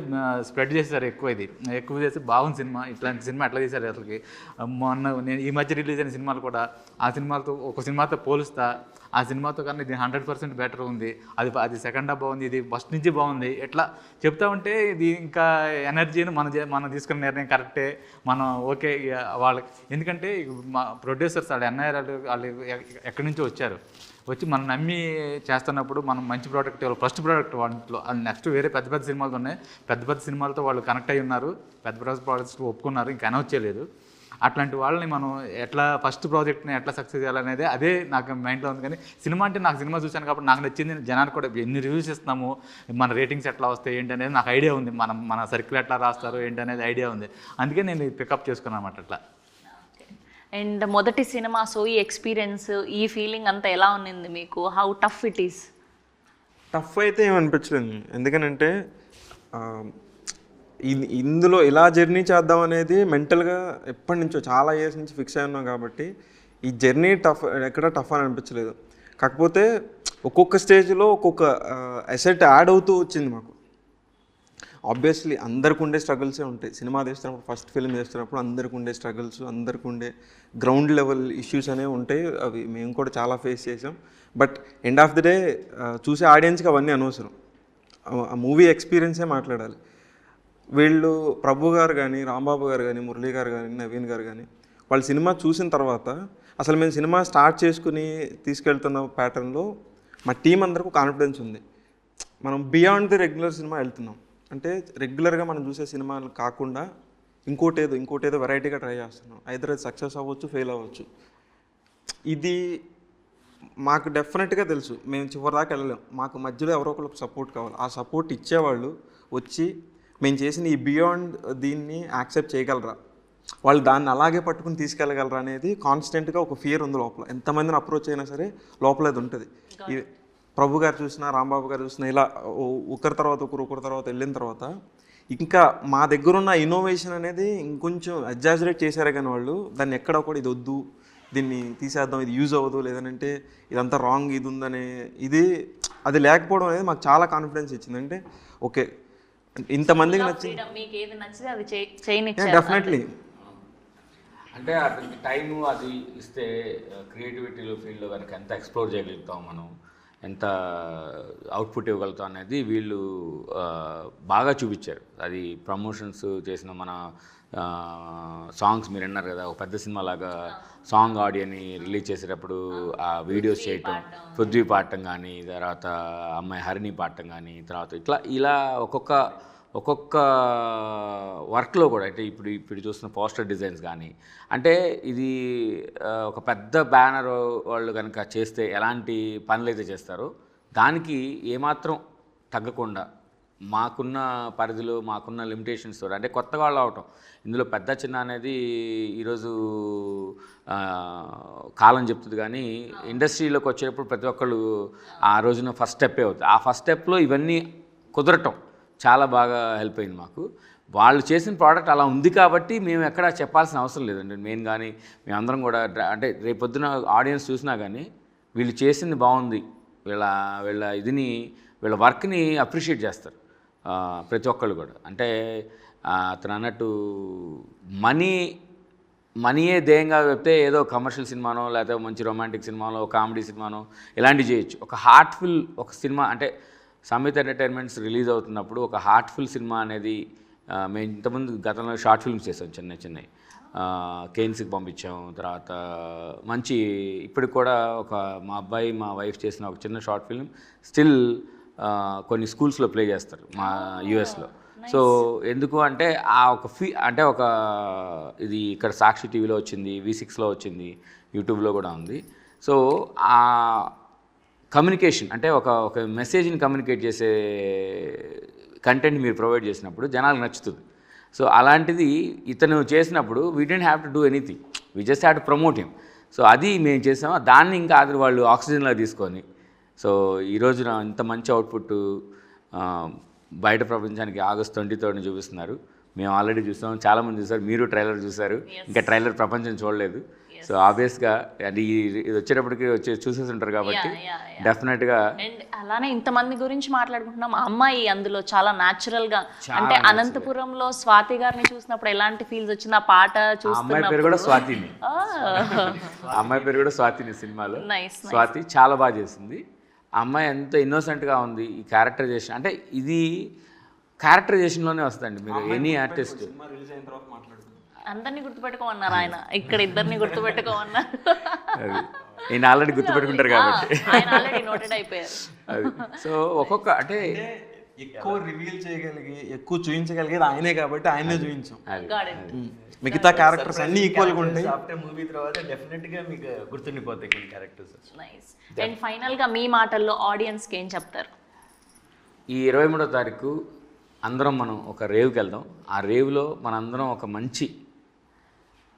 స్ప్రెడ్ చేశారు ఎక్కువ చేసి బాగుంది సినిమా, ఇట్లాంటి సినిమా ఎట్లా తీశారు అసలుకి. నేను ఈ మధ్య రిలీజ్ అయిన సినిమాలు కూడా ఆ సినిమాతో పోలుస్తా, ఆ సినిమాతో కన్నా ఇది 100% బెటర్ ఉంది, అది సెకండ్ హాఫ్ బాగుంది, ఇది ఫస్ట్ నుంచి బాగుంది, ఎట్లా చెప్తా ఉంటే ఇది ఇంకా ఎనర్జీని మనం తీసుకున్న నిర్ణయం కరెక్టే, మనం ఓకే వాళ్ళకి. ఎందుకంటే మా ప్రొడ్యూసర్స్ వాళ్ళు అన్నయ్య వాళ్ళు ఎక్కడి నుంచో వచ్చి మనం నమ్మి చేస్తున్నప్పుడు మనం మంచి ప్రోడక్ట్ ఫస్ట్ ప్రోడక్ట్ వాటిలో నెక్స్ట్ వేరే పెద్ద సినిమాలు ఉన్నాయి, పెద్ద సినిమాలతో వాళ్ళు కనెక్ట్ అయ్యి ఉన్నారు, పెద్ద ప్రాజెక్ట్స్ ఒప్పుకున్నారు, ఇంకా అనౌన్స్ చేయలేదు. అట్లాంటి వాళ్ళని మనం ఎట్లా ఫస్ట్ ప్రాజెక్ట్ని ఎట్లా సక్సెస్ చేయాలనేది అదే నాకు మైండ్లో ఉంది. కానీ సినిమా అంటే నాకు సినిమా చూశాను కాబట్టి నాకు నచ్చింది. జనానికి కూడా ఎన్ని రివ్యూస్ ఇస్తున్నాము, మన రేటింగ్స్ ఎట్లా వస్తాయి ఏంటి అనేది నాకు ఐడియా ఉంది, మన సర్కిల్ ఎట్లా రాస్తారు ఏంటి అనేది ఐడియా ఉంది. అందుకే నేను పికప్ చేసుకున్నాను అన్నమాట అట్లా. అండ్ మొదటి సినిమా సో ఈ ఎక్స్పీరియన్స్ ఈ ఫీలింగ్ అంతా ఎలా ఉన్నింది మీకు? How tough it is? Tough అయితే ఏమనిపించలేదు, ఎందుకనంటే ఇందులో ఇలా జర్నీ చేద్దాం అనేది మెంటల్గా ఎప్పటి నుంచో చాలా ఇయర్స్ నుంచి ఫిక్స్ అయి ఉన్నాం కాబట్టి ఈ జర్నీ ఎక్కడ టఫ్ అని అనిపించలేదు. కాకపోతే ఒక్కొక్క స్టేజ్లో ఒక్కొక్క అసెట్ యాడ్ అవుతూ వచ్చింది మాకు. ఆబ్వియస్లీ అందరికి ఉండే స్ట్రగుల్సే ఉంటాయి. సినిమా తీస్తున్నప్పుడు, ఫస్ట్ ఫిల్మ్ చేస్తున్నప్పుడు అందరికి ఉండే స్ట్రగుల్స్, అందరికి ఉండే గ్రౌండ్ లెవెల్ ఇష్యూస్ అనేవి ఉంటాయి. అవి మేము కూడా చాలా ఫేస్ చేసాం. But end of the day చూసే ఆడియన్స్కి అవన్నీ అనవసరం, ఆ మూవీ ఎక్స్పీరియన్సే మాట్లాడాలి. వీళ్ళు ప్రభు గారు కానీ, రాంబాబు గారు కానీ, మురళీ గారు కానీ, నవీన్ గారు కానీ వాళ్ళు సినిమా చూసిన తర్వాత అసలు మేము సినిమా స్టార్ట్ చేసుకుని తీసుకెళ్తున్న ప్యాటర్న్లో మా టీం అందరికీ కాన్ఫిడెన్స్ ఉంది. మనం బియాండ్ ది రెగ్యులర్ సినిమా వెళ్తున్నాం అంటే రెగ్యులర్గా మనం చూసే సినిమాలు కాకుండా ఇంకోటేదో వెరైటీగా ట్రై చేస్తున్నాం. ఐదర్ అది సక్సెస్ అవ్వచ్చు, ఫెయిల్ అవ్వచ్చు. ఇది మాకు డెఫినెట్గా తెలుసు, మేము చివరిదాకా వెళ్ళలేం. మాకు మధ్యలో ఎవరో ఒకరికి సపోర్ట్ కావాలి. ఆ సపోర్ట్ ఇచ్చేవాళ్ళు వచ్చి మేము చేసిన ఈ బియాండ్ దీన్ని యాక్సెప్ట్ చేయగలరా, వాళ్ళు దాన్ని అలాగే పట్టుకుని తీసుకెళ్ళగలరా అనేది కాన్స్టెంట్గా ఒక ఫియర్ ఉంది లోపల. ఎంతమందిని అప్రోచ్ అయినా సరే లోపల అది ఉంటుంది. ప్రభు గారు చూసినా, రాంబాబు గారు చూసినా, ఇలా ఒకరి తర్వాత వెళ్ళిన తర్వాత ఇంకా మా దగ్గర ఉన్న ఇన్నోవేషన్ అనేది ఇంకొంచెం ఎగ్జాజరేట్ చేశారే కానీ వాళ్ళు దాన్ని ఎక్కడ కూడా ఇది వద్దు, దీన్ని తీసేద్దాం, ఇది యూజ్ అవ్వదు, లేదంటే ఇదంతా రాంగ్, ఇది ఉందనే అది లేకపోవడం అనేది మాకు చాలా కాన్ఫిడెన్స్ ఇచ్చింది. అంటే ఓకే ఇంతమందికి నచ్చింది డెఫినెట్లీ. అంటే అతనికి టైము అది ఇస్తే క్రియేటివిటీలో ఫీల్డ్లో కనుక ఎంత ఎక్స్ప్లోర్ చేయగలుగుతాం, మనం ఎంత అవుట్పుట్ ఇవ్వగలుగుతాం అనేది వీళ్ళు బాగా చూపించారు. అది ప్రమోషన్స్ చేసిన మన సాంగ్స్ మీరు విన్నారు కదా, ఒక పెద్ద సినిమా లాగా సాంగ్ ఆడియోని రిలీజ్ చేసేటప్పుడు ఆ వీడియోస్ చేయటం, పృథ్వీ పాడటం కానీ, తర్వాత అమ్మాయి హరిణి పాడటం కానీ, తర్వాత ఇలా ఒక్కొక్క వర్క్లో కూడా అంటే ఇప్పుడు చూస్తున్న పోస్టర్ డిజైన్స్ కానీ, అంటే ఇది ఒక పెద్ద బ్యానర్ వాళ్ళు కనుక చేస్తే ఎలాంటి పనులు అయితే చేస్తారో దానికి ఏమాత్రం తగ్గకుండా మాకున్న పరిధిలో మాకున్న లిమిటేషన్స్ తోటి, అంటే కొత్తగా వాళ్ళు అవటం ఇందులో పెద్ద చిన్న అనేది ఈరోజు కాలం చెప్తుంది. కానీ ఇండస్ట్రీలోకి వచ్చేటప్పుడు ప్రతి ఒక్కళ్ళు ఆ రోజున ఫస్ట్ స్టెప్పే అవుతుంది. ఆ ఫస్ట్ స్టెప్లో ఇవన్నీ కుదరటం చాలా బాగా హెల్ప్ అయింది మాకు. వాళ్ళు చేసిన ప్రోడక్ట్ అలా ఉంది కాబట్టి మేము ఎక్కడ చెప్పాల్సిన అవసరం లేదండి. మెయిన్ కానీ మేమందరం కూడా అంటే రేపొద్దున ఆడియన్స్ చూసినా కానీ వీళ్ళు చేసింది బాగుంది, వీళ్ళ వర్క్ని అప్రిషియేట్ చేస్తారు ప్రతి ఒక్కళ్ళు కూడా. అంటే అతను అన్నట్టు మనీయే ధ్యేయంగా చెప్తే ఏదో కమర్షియల్ సినిమానో లేకపోతే మంచి రొమాంటిక్ సినిమానో కామెడీ సినిమానో ఇలాంటివి చేయొచ్చు. ఒక హార్ట్ఫుల్ ఒక సినిమా అంటే సంయుక్త ఎంటర్టైన్మెంట్స్ రిలీజ్ అవుతున్నప్పుడు ఒక హార్ట్ఫుల్ సినిమా అనేది మేము ఇంతకుముందు గతంలో షార్ట్ ఫిల్మ్స్ చేసాం చిన్నవి కేన్స్కి పంపించాం. తర్వాత మంచి ఇప్పటికి కూడా మా అబ్బాయి మా వైఫ్ చేసిన ఒక చిన్న షార్ట్ ఫిల్మ్ స్టిల్ కొన్ని స్కూల్స్లో ప్లే చేస్తారు మా యూఎస్లో. సో ఎందుకు అంటే అంటే ఇది ఇక్కడ సాక్షి టీవీలో వచ్చింది, V6లో వచ్చింది, యూట్యూబ్లో కూడా ఉంది. సో ఆ కమ్యూనికేషన్ అంటే ఒక మెసేజ్ని కమ్యూనికేట్ చేసే కంటెంట్ మీరు ప్రొవైడ్ చేసినప్పుడు జనాలకు నచ్చుతుంది. సో అలాంటిది ఇతను చేసినప్పుడు we don't have to do anything, we just have to promote him. So అది మేము చేసాము. దాన్ని ఇంకా అది వాళ్ళు ఆక్సిజన్లా తీసుకొని సో ఈ రోజున ఇంత మంచి అవుట్పుట్ బయట ప్రపంచానికి August 23 చూపిస్తున్నారు. మేము ఆల్రెడీ చూసాం, చాలామంది చూసారు, మీరు ట్రైలర్ చూసారు, ఇంకా ట్రైలర్ ప్రపంచం చూడలేదు. సో ఆబ్వియస్గా అది ఇది వచ్చేటప్పటికి చూసేసి ఉంటారు కాబట్టి డెఫినెట్గా. అండ్ అలానే ఇంతమంది గురించి మాట్లాడుకుంటున్నాం, అమ్మాయి అందులో చాలా న్యాచురల్గా అంటే అనంతపురంలో స్వాతి గారిని చూసినప్పుడు ఎలాంటి ఫీల్స్ వచ్చింది ఆ పాట చూస్తున్నప్పుడు? అమ్మాయి పేరు కూడా స్వాతిని, అమ్మాయి పేరు కూడా స్వాతిని సినిమాలో. స్వాతి చాలా బాగా చేసింది. అమ్మాయి ఎంత ఇన్నోసెంట్గా ఉంది. ఈ క్యారెక్టరైజేషన్ అంటే ఇది క్యారెక్టరైజేషన్లోనే వస్తుందండి. మీరు ఎనీ ఆర్టిస్ట్ అందరినీ గుర్తుపెట్టుకోమన్నారు ఆయన, ఇక్కడ ఇద్దరిని గుర్తుపెట్టుకోమన్నారు. నేను ఆల్రెడీ గుర్తుపెట్టుకుంటారు కాబట్టి ఆయన ఆల్రెడీ నోటెడ్ అయిపోయారు. అది సో ఒక్కొక్క అంటే ఎక్కువ రివీల్ చేయగలిగి ఎక్కువ చూపించగలిగేది ఆయనే కాబట్టి ఆయనే చూపించాం. Got it. మిగతా క్యారెక్టర్స్ అన్ని ఈక్వల్గా ఉంటాయి. ఆఫ్టర్ మూవీ తర్వాత డెఫినెట్గా మీకు గుర్తుండిపోతాయి కొన్ని క్యారెక్టర్స్. నైస్. అండ్ ఫైనల్గా మీ మాటల్లో ఆడియన్స్కి ఏం చెప్తారు? ఈ 23వ తారీఖు అందరం మనం ఒక రేవ్కి వెళ్దాం. ఆ రేవ్లో మనందరం ఒక మంచి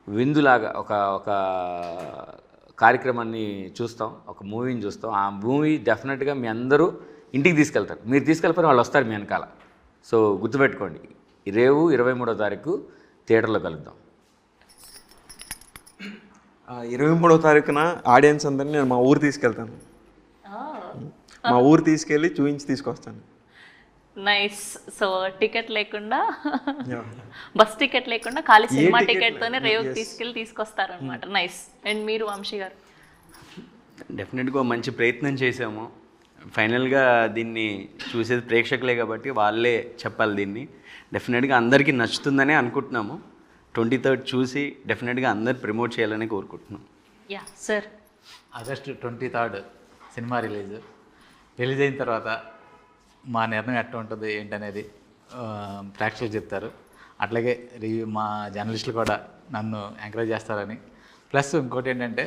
విందులాగా ఒక కార్యక్రమాన్ని చూస్తాం, ఒక మూవీని చూస్తాం. ఆ మూవీ డెఫినెట్గా మీ అందరూ ఇంటికి తీసుకెళ్తారు. మీరు తీసుకెళ్ళిపోయిన వాళ్ళు వస్తారు మీ వెనకాల. సో గుర్తుపెట్టుకోండి, రేవు 23వ తారీఖు థియేటర్లో కలుద్దాం. 23వ తారీఖున ఆడియన్స్ అందరినీ నేను మా ఊరు తీసుకెళ్తాను. మా ఊరు తీసుకెళ్ళి చూపించి తీసుకొస్తాను. నైస్. సో టికెట్ లేకుండా బస్ టికెట్ లేకుండా ఖాళీ సినిమా టికెట్తోనే రేవ్ తీసుకొస్తారనమాట. నైస్. అండ్ మీరు వంశీ గారు? డెఫినెట్గా మంచి ప్రయత్నం చేసాము. ఫైనల్గా దీన్ని చూసేది ప్రేక్షకులే కాబట్టి వాళ్ళే చెప్పాలి. దీన్ని డెఫినెట్గా అందరికీ నచ్చుతుందనే అనుకుంటున్నాము. 23rd చూసి డెఫినెట్గా అందరు ప్రమోట్ చేయాలని కోరుకుంటున్నాం. Yeah sir. August 23rd cinema release అయిన తర్వాత మా నిర్ణయం ఎట్లా ఉంటుంది ఏంటనేది ప్రేక్షకులు చెప్తారు. అట్లాగే మా జర్నలిస్టులు కూడా నన్ను ఎంకరేజ్ చేస్తారని, ప్లస్ ఇంకోటి ఏంటంటే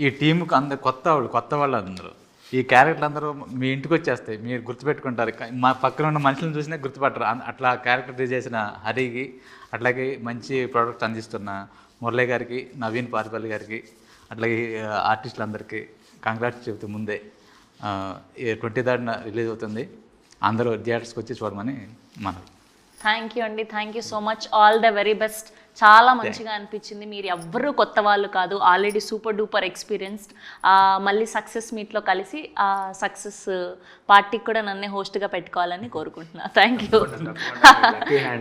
ఈ టీంకి అందరు కొత్త వాళ్ళు అందరూ ఈ క్యారెక్టర్లు అందరూ మీ ఇంటికి వచ్చేస్తాయి, మీరు గుర్తుపెట్టుకుంటారు. మా పక్కన ఉన్న మనుషులను చూసినా గుర్తుపట్టరు. అట్లా క్యారెక్టర్ చేసిన హరికి, అట్లాగే మంచి ప్రోడక్ట్ అందిస్తున్న మురళి గారికి, నవీన్ పారిపల్లి గారికి, అట్లాగే ఆర్టిస్టులందరికీ కంగ్రాట్స్ చెబుతూ ముందే 23rd రిలీజ్ అవుతుంది. అందరూ థియేటర్స్కి వచ్చి చూడమని మనం. థ్యాంక్ యూ అండి, thank you so much. All the very best. చాలా మంచిగా అనిపించింది. మీరు ఎవ్వరూ కొత్త వాళ్ళు కాదు, ఆల్రెడీ సూపర్ డూపర్ ఎక్స్పీరియన్స్డ్. మళ్ళీ సక్సెస్ మీట్లో కలిసి ఆ సక్సెస్ పార్టీకి కూడా నన్నే హోస్ట్గా పెట్టుకోవాలని కోరుకుంటున్నా. Thank you.